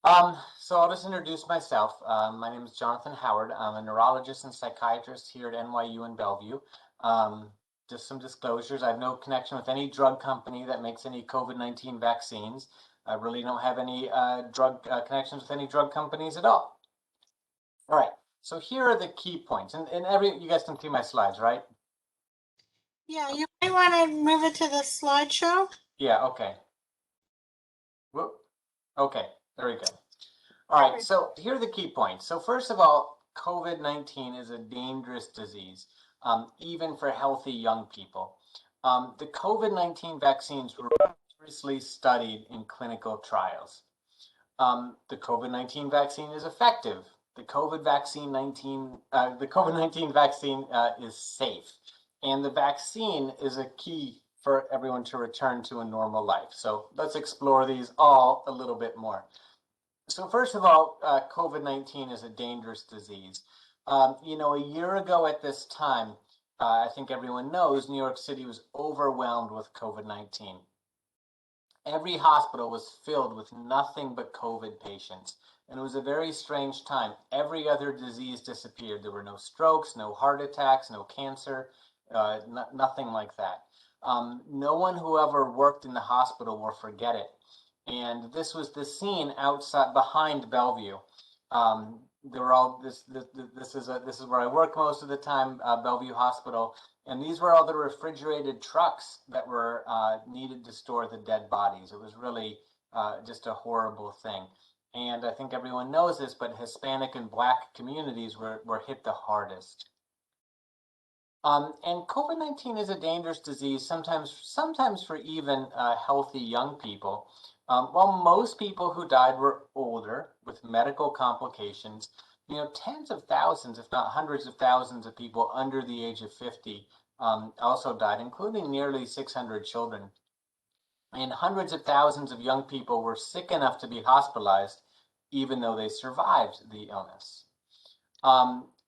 So I'll just introduce myself. My name is Jonathan Howard. I'm a neurologist and psychiatrist here at NYU in Bellevue. Um, just some disclosures. I have no connection with any drug company that makes any COVID-19 vaccines. I really don't have any drug connections with any drug companies at all. All right. So here are the key points, and you guys can see my slides, right? Yeah, you might want to move it to the slideshow. Yeah. Okay. Whoop. Okay. There we go. All right, so here are the key points. So first of all, COVID-19 is a dangerous disease, even for healthy young people. The COVID-19 vaccines were rigorously studied in clinical trials. The COVID-19 vaccine is effective. The COVID-19 vaccine is safe, and the vaccine is a key for everyone to return to a normal life. So let's explore these all a little bit more. So first of all, COVID-19 is a dangerous disease. A year ago at this time, I think everyone knows New York City was overwhelmed with COVID-19. Every hospital was filled with nothing but COVID patients. And it was a very strange time. Every other disease disappeared. There were no strokes, no heart attacks, no cancer, nothing like that. No one who ever worked in the hospital will forget it. And this was the scene outside behind Bellevue. They were all this is where I work most of the time, Bellevue Hospital, and these were all the refrigerated trucks that were needed to store the dead bodies. It was really just a horrible thing. And I think everyone knows this, but Hispanic and Black communities were hit the hardest. And COVID-19 is a dangerous disease, sometimes for even healthy young people. While most people who died were older with medical complications, tens of thousands, if not hundreds of thousands of people under the age of 50 also died, including nearly 600 children. And hundreds of thousands of young people were sick enough to be hospitalized, even though they survived the illness.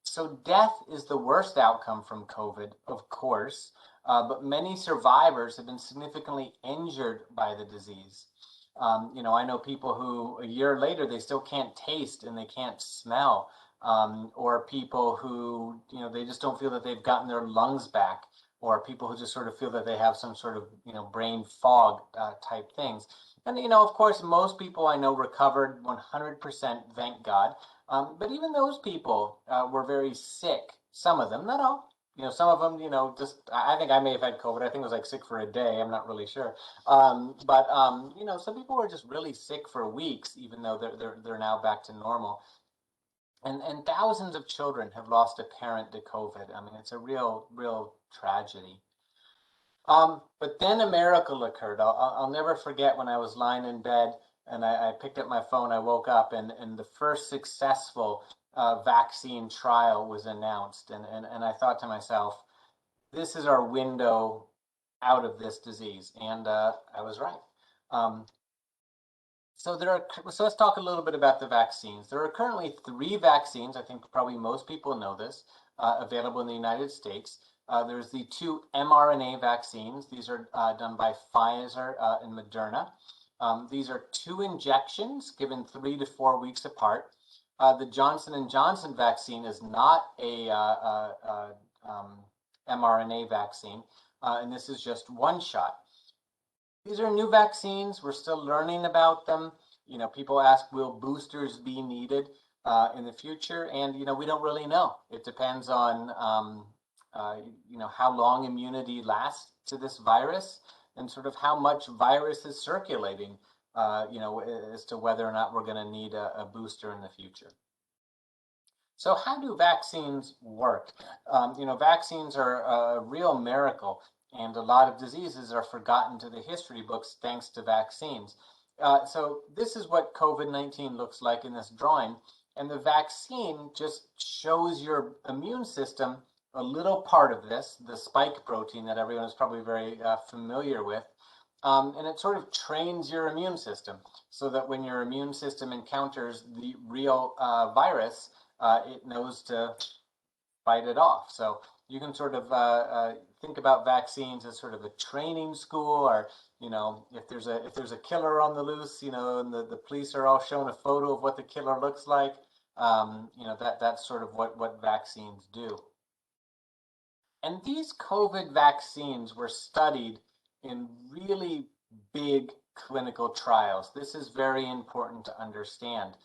So death is the worst outcome from COVID, of course, but many survivors have been significantly injured by the disease. I know people who a year later they still can't taste and they can't smell, or people who they just don't feel that they've gotten their lungs back, or people who just sort of feel that they have some sort of brain fog type things. And of course, most people I know recovered 100%, thank God. But even those people were very sick. Some of them, not all. Some of them, just I think I may have had COVID. I think it was like sick for a day. I'm not really sure. But some people were just really sick for weeks, even though they're now back to normal. And thousands of children have lost a parent to COVID. I mean, it's a real tragedy. But then a miracle occurred. I'll never forget when I was lying in bed and I picked up my phone. I woke up and the first successful vaccine trial was announced. And I thought to myself, this is our window out of this disease. And I was right. Um, so let's talk a little bit about the vaccines. There are currently 3 vaccines. I think probably most people know this, available in the United States. There's the 2 mRNA vaccines. These are done by Pfizer and Moderna. These are 2 injections given 3 to 4 weeks apart. The Johnson and Johnson vaccine is not a mRNA vaccine, and this is just 1 shot. These are new vaccines. We're still learning about them. People ask, will boosters be needed in the future? And, we don't really know. It depends on, how long immunity lasts to this virus and sort of how much virus is circulating, as to whether or not we're going to need a booster in the future. So how do vaccines work? Vaccines are a real miracle, and a lot of diseases are forgotten to the history books thanks to vaccines. So this is what COVID-19 looks like in this drawing, and the vaccine just shows your immune system a little part of this, the spike protein that everyone is probably very familiar with, and it sort of trains your immune system so that when your immune system encounters the real virus, it knows to fight it off. So you can sort of think about vaccines as sort of a training school, or if there's a killer on the loose, and the police are all showing a photo of what the killer looks like, that's sort of what vaccines do. And these COVID vaccines were studied in really big clinical trials. This is very important to understand.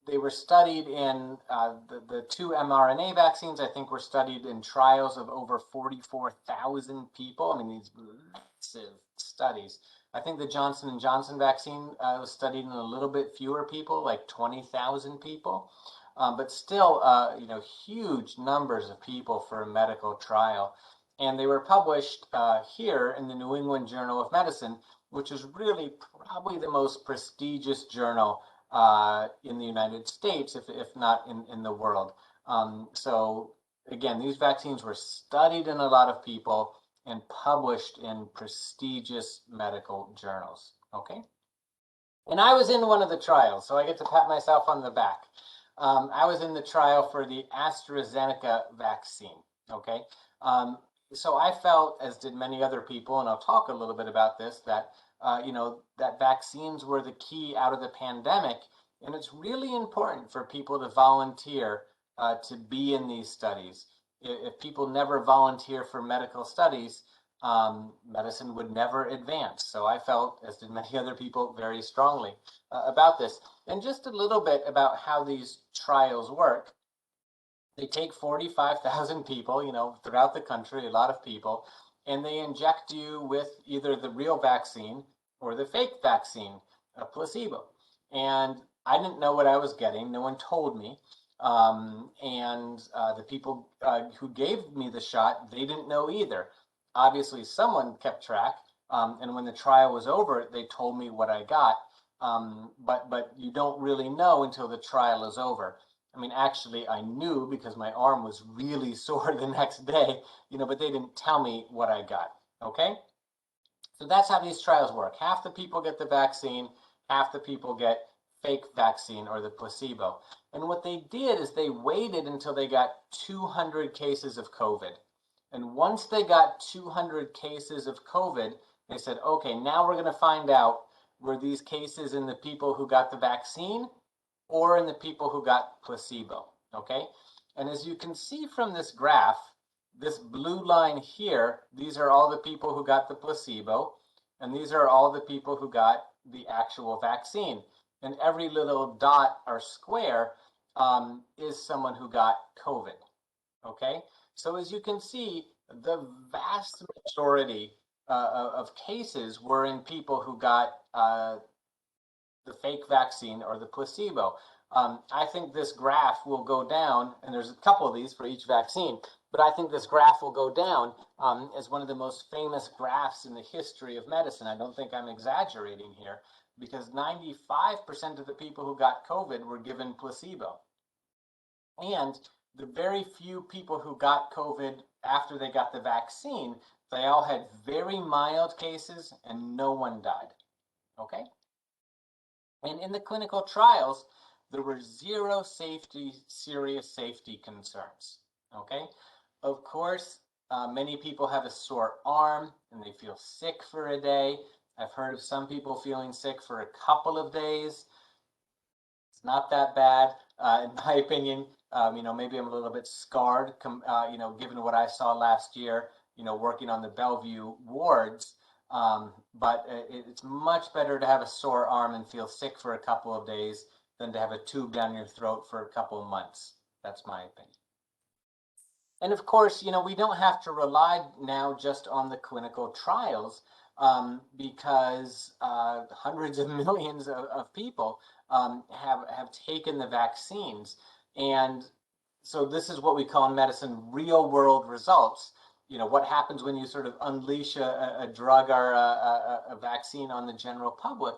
They were studied in the two mRNA vaccines, I think, were studied in trials of over 44,000 people. I mean, these massive studies. I think the Johnson & Johnson vaccine was studied in a little bit fewer people, like 20,000 people. But still, huge numbers of people for a medical trial. And they were published here in the New England Journal of Medicine, which is really probably the most prestigious journal in the United States, if not in the world. So again, these vaccines were studied in a lot of people and published in prestigious medical journals, okay? And I was in one of the trials, so I get to pat myself on the back. I was in the trial for the AstraZeneca vaccine, okay? So I felt, as did many other people, and I'll talk a little bit about this, that that vaccines were the key out of the pandemic, and it's really important for people to volunteer to be in these studies. If people never volunteer for medical studies, medicine would never advance. So I felt, as did many other people, very strongly about this. And just a little bit about how these trials work. They take 45,000 people, throughout the country, a lot of people, and they inject you with either the real vaccine or the fake vaccine, a placebo. And I didn't know what I was getting. No one told me. The people who gave me the shot, they didn't know either. Obviously, someone kept track. And when the trial was over, they told me what I got. But you don't really know until the trial is over. I mean, actually, I knew because my arm was really sore the next day, but they didn't tell me what I got, okay? So that's how these trials work. Half the people get the vaccine, half the people get fake vaccine or the placebo. And what they did is they waited until they got 200 cases of COVID. And once they got 200 cases of COVID, they said, okay, now we're going to find out, were these cases in the people who got the vaccine or in the people who got placebo, okay? And as you can see from this graph, this blue line here, these are all the people who got the placebo, and these are all the people who got the actual vaccine. And every little dot or square is someone who got COVID, okay? So as you can see, the vast majority of cases were in people who got the fake vaccine or the placebo. I think this graph will go down, and there's a couple of these for each vaccine, but I think this graph will go down as one of the most famous graphs in the history of medicine. I don't think I'm exaggerating here, because 95% of the people who got COVID were given placebo. And the very few people who got COVID after they got the vaccine, they all had very mild cases and no one died, okay? And in the clinical trials, there were zero serious safety concerns, okay? Of course, many people have a sore arm and they feel sick for a day. I've heard of some people feeling sick for a couple of days. It's not that bad, in my opinion. Maybe I'm a little bit scarred, given what I saw last year, working on the Bellevue wards. But it's much better to have a sore arm and feel sick for a couple of days than to have a tube down your throat for a couple of months. That's my opinion. And of course, we don't have to rely now just on the clinical trials because hundreds of millions of people have taken the vaccines. And so this is what we call in medicine real world results. What happens when you sort of unleash a drug or a vaccine on the general public.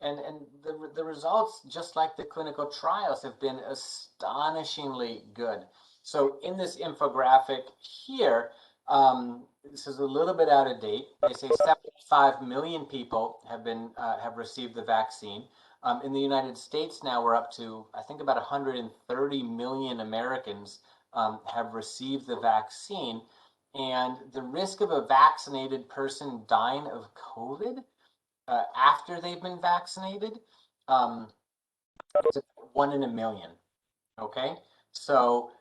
And the results, just like the clinical trials, have been astonishingly good. So in this infographic here, this is a little bit out of date. They say 75 million people have received the vaccine. In the United States now, we're up to, I think, about 130 million Americans have received the vaccine. And the risk of a vaccinated person dying of COVID after they've been vaccinated is 1 in 1 million. Okay, so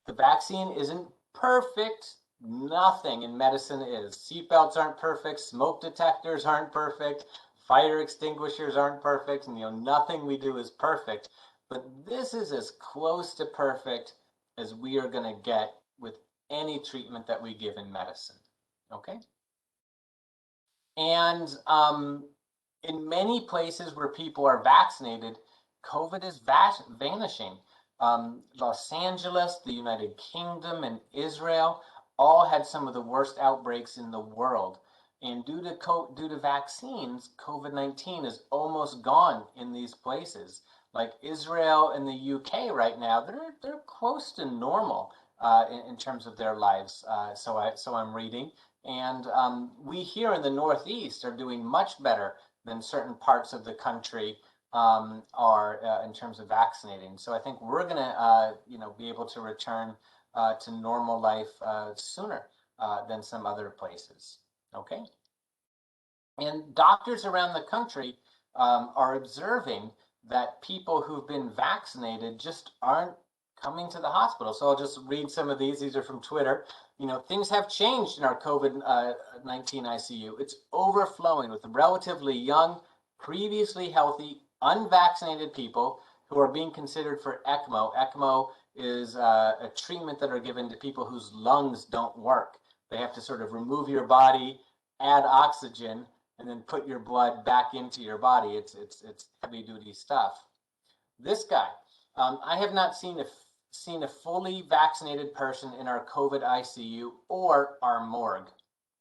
the vaccine isn't perfect. Nothing in medicine is. Seatbelts aren't perfect. Smoke detectors aren't perfect. Fire extinguishers aren't perfect. And nothing we do is perfect. But this is as close to perfect as we are going to get with any treatment that we give in medicine. Okay? And in many places where people are vaccinated, COVID is vanishing. Los Angeles, the United Kingdom, and Israel all had some of the worst outbreaks in the world. And due to vaccines, COVID-19 is almost gone in these places. Like Israel and the UK right now, they're close to normal in terms of their lives. So I'm reading. And we here in the Northeast are doing much better than certain parts of the country are in terms of vaccinating. So I think we're going to, be able to return to normal life sooner than some other places. Okay. And doctors around the country are observing that people who've been vaccinated just aren't coming to the hospital. So I'll just read some of these. These are from Twitter. Things have changed in our COVID-19 ICU. It's overflowing with relatively young, previously healthy, unvaccinated people who are being considered for ECMO. ECMO is a treatment that are given to people whose lungs don't work. They have to sort of remove your body, add oxygen, and then put your blood back into your body. It's heavy duty stuff. This guy, I have not seen a fully vaccinated person in our COVID ICU or our morgue.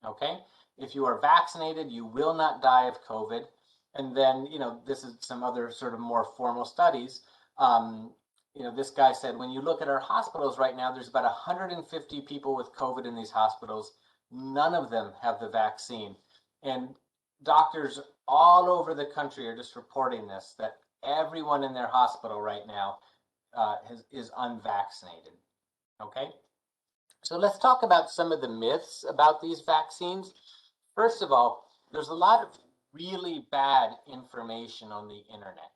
Okay, if you are vaccinated, you will not die of COVID. And then this is some other sort of more formal studies. This guy said, when you look at our hospitals right now, there's about 150 people with COVID in these hospitals. None of them have the vaccine. And doctors all over the country are just reporting this, that everyone in their hospital right now is unvaccinated. Okay, so let's talk about some of the myths about these vaccines. First of all, there's a lot of really bad information on the internet.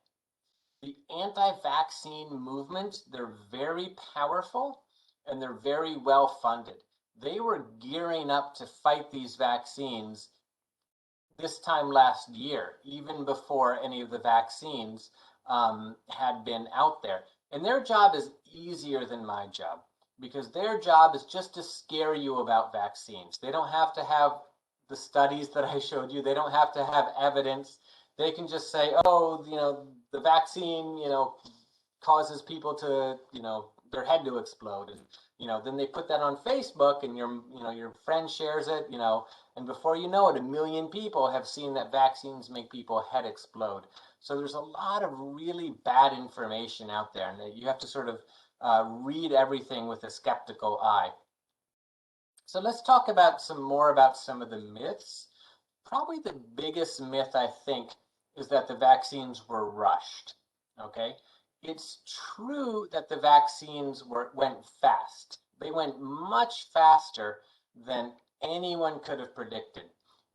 The anti-vaccine movement, they're very powerful and they're very well funded. They were gearing up to fight these vaccines this time last year, even before any of the vaccines had been out there. And their job is easier than my job because their job is just to scare you about vaccines. They don't have to have the studies that I showed you. They don't have to have evidence. They can just say, oh, the vaccine, causes people to, their head to explode. And, then they put that on Facebook and your friend shares it, and before you know it, 1 million people have seen that vaccines make people's head explode. So there's a lot of really bad information out there, and you have to sort of read everything with a skeptical eye. So let's talk about some of the myths. Probably the biggest myth, I think, is that the vaccines were rushed. Okay, it's true that the vaccines went fast. They went much faster than anyone could have predicted,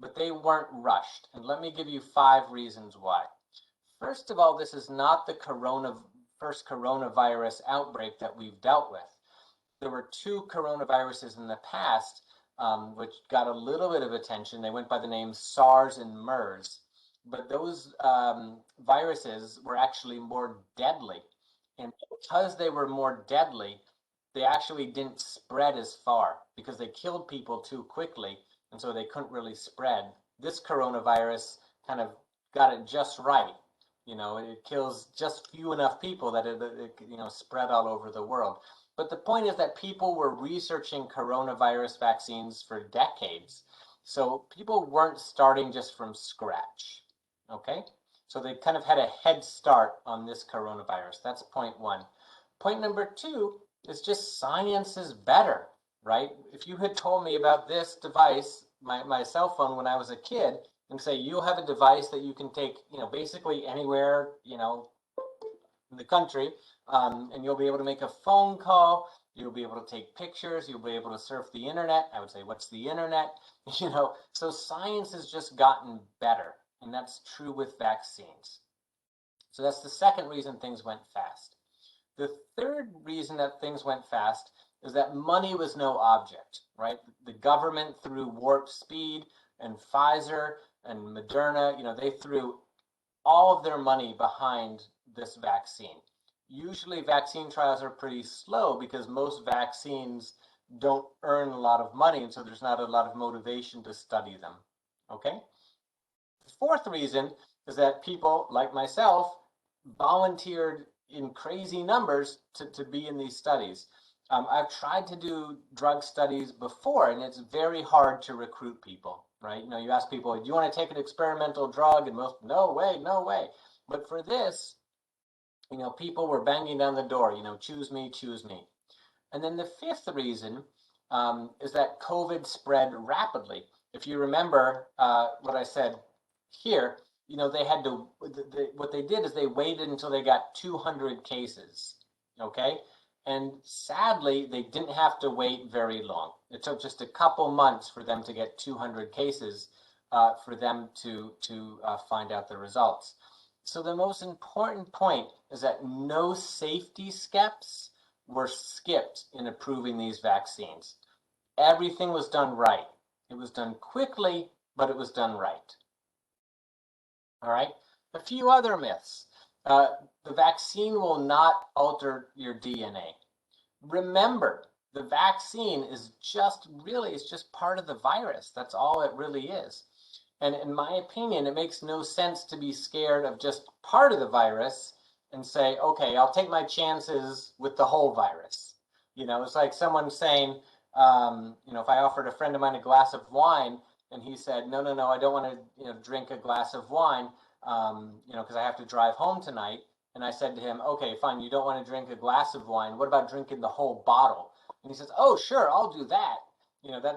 but they weren't rushed. And let me give you 5 reasons why. First of all, this is not the first coronavirus outbreak that we've dealt with. There were 2 coronaviruses in the past which got a little bit of attention. They went by the name SARS and MERS. But those viruses were actually more deadly. And because they were more deadly, they actually didn't spread as far because they killed people too quickly. And so they couldn't really spread. This coronavirus kind of got it just right. It kills just few enough people that it spread all over the world. But the point is that people were researching coronavirus vaccines for decades. So people weren't starting just from scratch. Okay, so they kind of had a head start on this coronavirus. That's point 1. Point number 2 is just science is better, right? If you had told me about this device, my cell phone when I was a kid, and say you'll have a device that you can take, basically anywhere, in the country, and you'll be able to make a phone call. You'll be able to take pictures. You'll be able to surf the internet. I would say, what's the internet? So science has just gotten better, and that's true with vaccines. So that's the second reason things went fast. The third reason that things went fast is that money was no object, right? The government through warp speed and Pfizer and Moderna, they threw all of their money behind this vaccine. Usually vaccine trials are pretty slow because most vaccines don't earn a lot of money, and so there's not a lot of motivation to study them, okay? The fourth reason is that people like myself volunteered in crazy numbers to be in these studies. I've tried to do drug studies before, and it's very hard to recruit people, right? You ask people, do you want to take an experimental drug? And most, no way, no way. But for this, people were banging down the door, choose me, choose me. And then the fifth reason is that COVID spread rapidly. If you remember what I said here, they had to, what they did is they waited until they got 200 cases, okay? And sadly, they didn't have to wait very long. It took just a couple months for them to get 200 cases for them to find out the results. So the most important point is that no safety steps were skipped in approving these vaccines. Everything was done right. It was done quickly, but it was done right. All right, a few other myths. The vaccine will not alter your DNA. Remember, the vaccine is just part of the virus. That's all it really is. And in my opinion, it makes no sense to be scared of just part of the virus and say, okay, I'll take my chances with the whole virus. It's like someone saying, if I offered a friend of mine a glass of wine and he said, no, I don't want to drink a glass of wine, because I have to drive home tonight. And I said to him, okay, fine, you don't want to drink a glass of wine. What about drinking the whole bottle? And he says, oh, sure, I'll do that.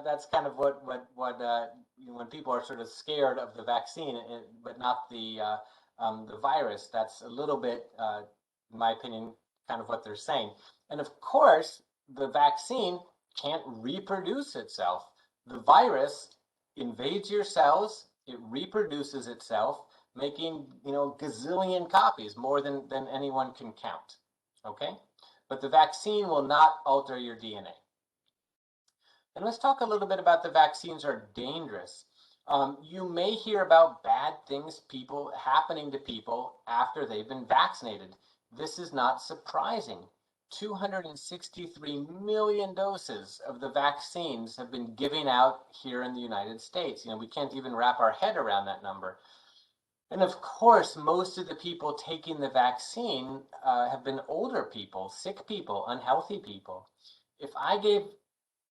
That's kind of what when people are sort of scared of the vaccine, but not the virus. That's a little bit, in my opinion, kind of what they're saying. And of course, the vaccine can't reproduce itself. The virus invades your cells, it reproduces itself, making gazillion copies, more than anyone can count. Okay, but the vaccine will not alter your DNA. And let's talk a little bit about the vaccines are dangerous. You may hear about bad things happening to people after they've been vaccinated. This is not surprising. 263 million doses of the vaccines have been given out here in the United States. We can't even wrap our head around that number. And of course, most of the people taking the vaccine have been older people, sick people, unhealthy people. If I gave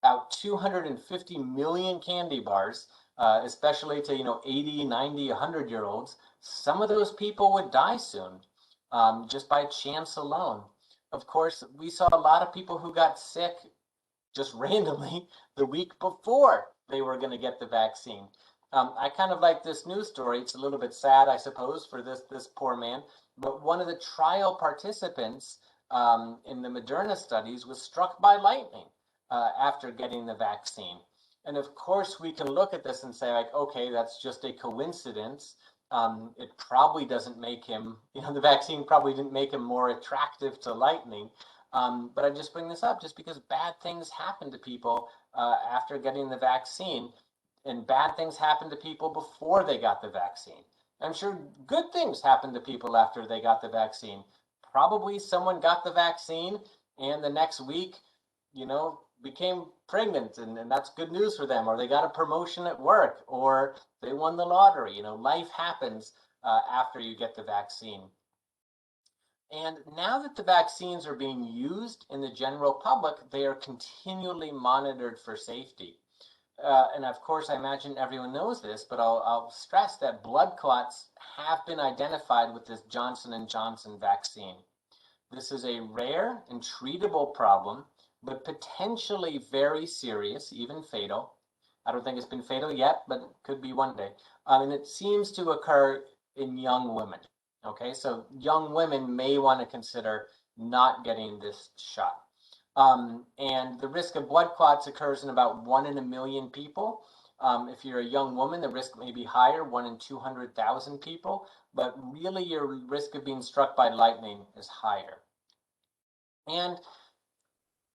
out 250 million candy bars, especially to 80, 90, 100-year-olds, some of those people would die soon, just by chance alone. Of course, we saw a lot of people who got sick just randomly the week before they were going to get the vaccine. I kind of like this news story. It's a little bit sad, I suppose, for this poor man. But one of the trial participants in the Moderna studies was struck by lightning after getting the vaccine. And of course, we can look at this and say, like, okay, that's just a coincidence. It probably doesn't make him, the vaccine probably didn't make him more attractive to lightning. But I just bring this up just because bad things happen to people after getting the vaccine. And bad things happen to people before they got the vaccine. I'm sure good things happen to people after they got the vaccine. Probably someone got the vaccine and the next week, became pregnant, and that's good news for them, or they got a promotion at work, or they won the lottery. Life happens after you get the vaccine. And now that the vaccines are being used in the general public, they are continually monitored for safety. And of course, I imagine everyone knows this, but I'll stress that blood clots have been identified with this Johnson & Johnson vaccine. This is a rare and treatable problem, but potentially very serious, even fatal. I don't think it's been fatal yet, but it could be one day. And it seems to occur in young women. Okay, so young women may want to consider not getting this shot. And the risk of blood clots occurs in about 1 in 1 million people. If you're a young woman, the risk may be higher, 1 in 200,000 people, but really your risk of being struck by lightning is higher. And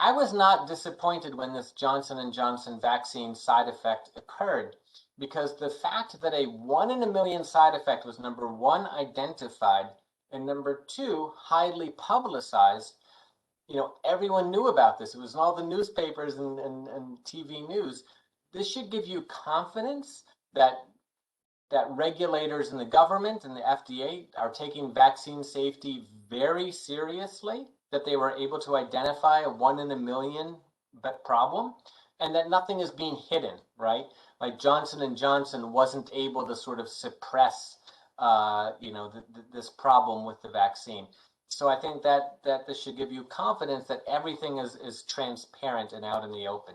I was not disappointed when this Johnson & Johnson vaccine side effect occurred, because the fact that a 1 in 1 million side effect was, number one, identified, and number two, highly publicized. Everyone knew about this. It was in all the newspapers and TV news. This should give you confidence that regulators in the government and the FDA are taking vaccine safety very seriously, that they were able to identify a 1 in 1 million problem, and that nothing is being hidden, right? Like Johnson & Johnson wasn't able to sort of suppress, this problem with the vaccine. So I think that this should give you confidence that everything is transparent and out in the open.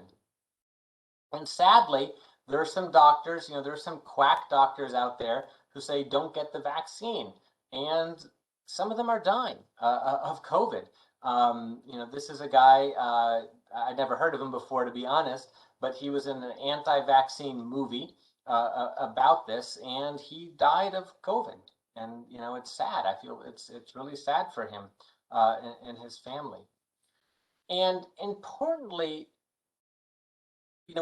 And sadly, there are some doctors, there are some quack doctors out there who say don't get the vaccine, and some of them are dying of COVID. This is a guy, I'd never heard of him before, to be honest, but he was in an anti-vaccine movie about this, and he died of COVID. And it's sad. I feel it's really sad for him and his family. And importantly,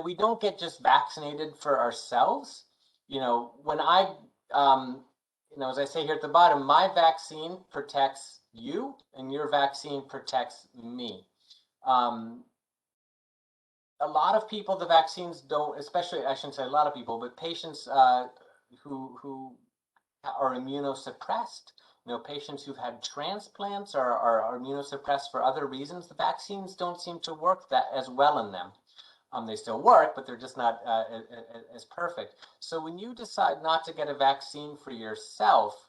we don't get just vaccinated for ourselves. When as I say here at the bottom, my vaccine protects you and your vaccine protects me. A lot of people, the vaccines don't, especially, I shouldn't say a lot of people, but patients who are immunosuppressed, patients who've had transplants or are immunosuppressed for other reasons, the vaccines don't seem to work that as well in them. They still work, but they're just not as perfect. So when you decide not to get a vaccine for yourself,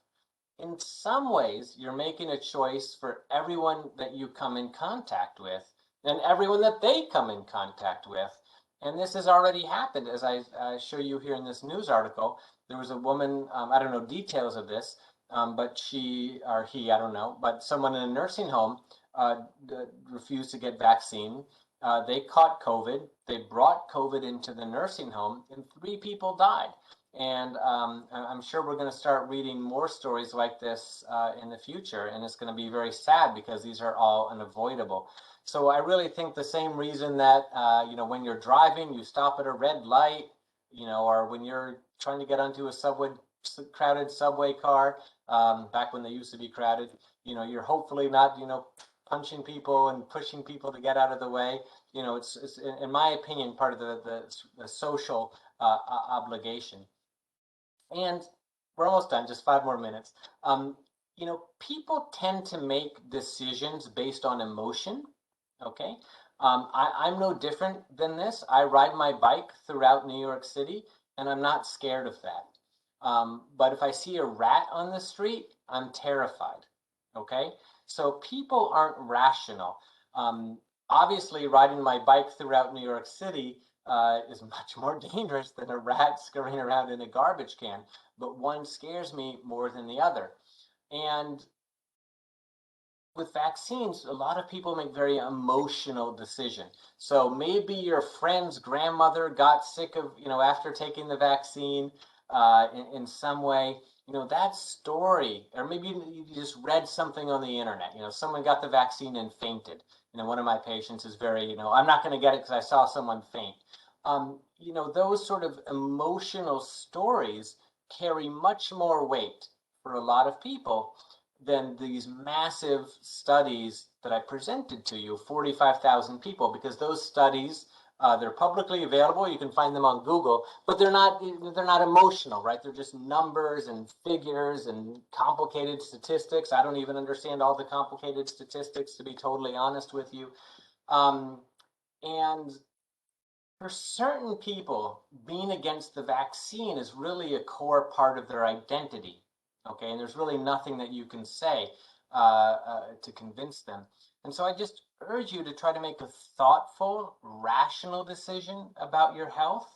in some ways, you're making a choice for everyone that you come in contact with and everyone that they come in contact with. And this has already happened, as I show you here in this news article. There was a woman, I don't know details of this, but she, or he, I don't know, but someone in a nursing home refused to get vaccine. They caught COVID. They brought COVID into the nursing home, and 3 people died. And I'm sure we're going to start reading more stories like this in the future, and it's going to be very sad because these are all unavoidable. So I really think the same reason that when you're driving, you stop at a red light, or when you're trying to get onto a crowded subway car, back when they used to be crowded, you're hopefully not punching people and pushing people to get out of the way. It's in my opinion part of the social obligation. And we're almost done, just 5 more minutes. People tend to make decisions based on emotion. Okay, I'm no different than this. I ride my bike throughout New York City, and I'm not scared of that. But if I see a rat on the street, I'm terrified. Okay, so people aren't rational. Obviously, riding my bike throughout New York City is much more dangerous than a rat scurrying around in a garbage can, but one scares me more than the other. And with vaccines, a lot of people make very emotional decisions. So maybe your friend's grandmother got sick of, after taking the vaccine in some way. That story, or maybe you just read something on the internet. Someone got the vaccine and fainted. One of my patients is very, I'm not going to get it because I saw someone faint. Those sort of emotional stories carry much more weight for a lot of people than these massive studies that I presented to you, 45,000 people, because those studies, they're publicly available. You can find them on Google, but they're not emotional, right? They're just numbers and figures and complicated statistics. I don't even understand all the complicated statistics, to be totally honest with you. And for certain people, being against the vaccine is really a core part of their identity. Okay, and there's really nothing that you can say to convince them. And so I just urge you to try to make a thoughtful, rational decision about your health.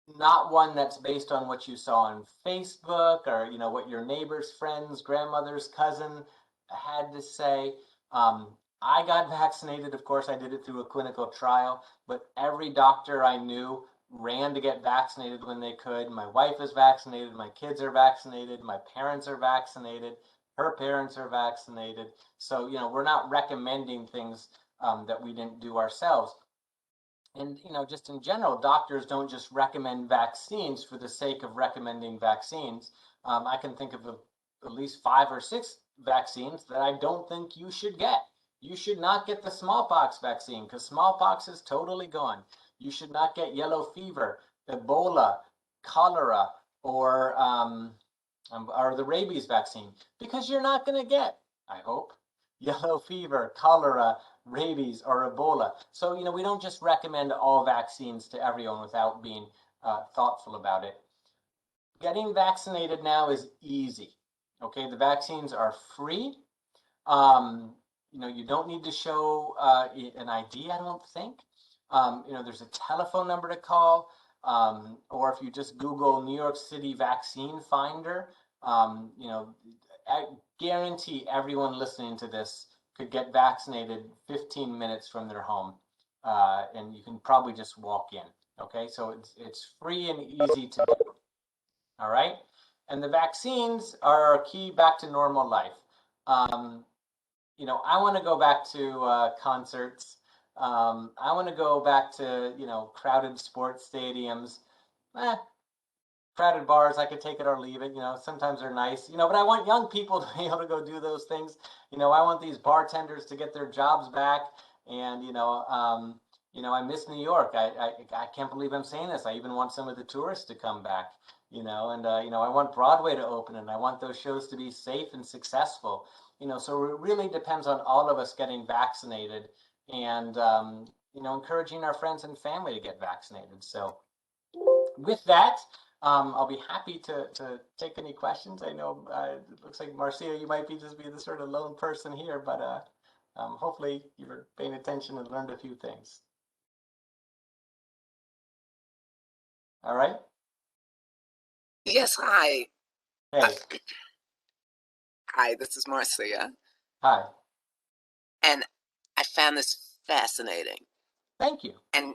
not one that's based on what you saw on Facebook or what your neighbor's friends, grandmother's cousin had to say. I got vaccinated. Of course, I did it through a clinical trial, but every doctor I knew ran to get vaccinated when they could. My wife is vaccinated. My kids are vaccinated. My parents are vaccinated. Her parents are vaccinated. So, we're not recommending things that we didn't do ourselves. And just in general, doctors don't just recommend vaccines for the sake of recommending vaccines. I can think of at least 5 or 6 vaccines that I don't think you should get. You should not get the smallpox vaccine because smallpox is totally gone. You should not get yellow fever, Ebola, cholera, or the rabies vaccine because you're not going to get, I hope, yellow fever, cholera, rabies, or Ebola. So, we don't just recommend all vaccines to everyone without being thoughtful about it. Getting vaccinated now is easy. Okay, the vaccines are free. You don't need to show an ID, I don't think. There's a telephone number to call, or if you just Google New York City vaccine finder, I guarantee everyone listening to this could get vaccinated 15 minutes from their home, and you can probably just walk in. Okay, so it's free and easy to do. All right, and the vaccines are our key back to normal life. I want to go back to concerts. I want to go back to crowded sports stadiums. Crowded bars, I could take it or leave it. Sometimes they're nice. But I want young people to be able to go do those things. I want these bartenders to get their jobs back. And I miss New York. I can't believe I'm saying this. I even want some of the tourists to come back. And I want Broadway to open, and I want those shows to be safe and successful. So it really depends on all of us getting vaccinated and encouraging our friends and family to get vaccinated. So with that, I'll be happy to take any questions. I know it looks like Marcia, you might be the sort of lone person here, but hopefully you were paying attention and learned a few things. All right. Yes, hi. Hey. Hi, this is Marcia. Hi. And I found this fascinating. Thank you. And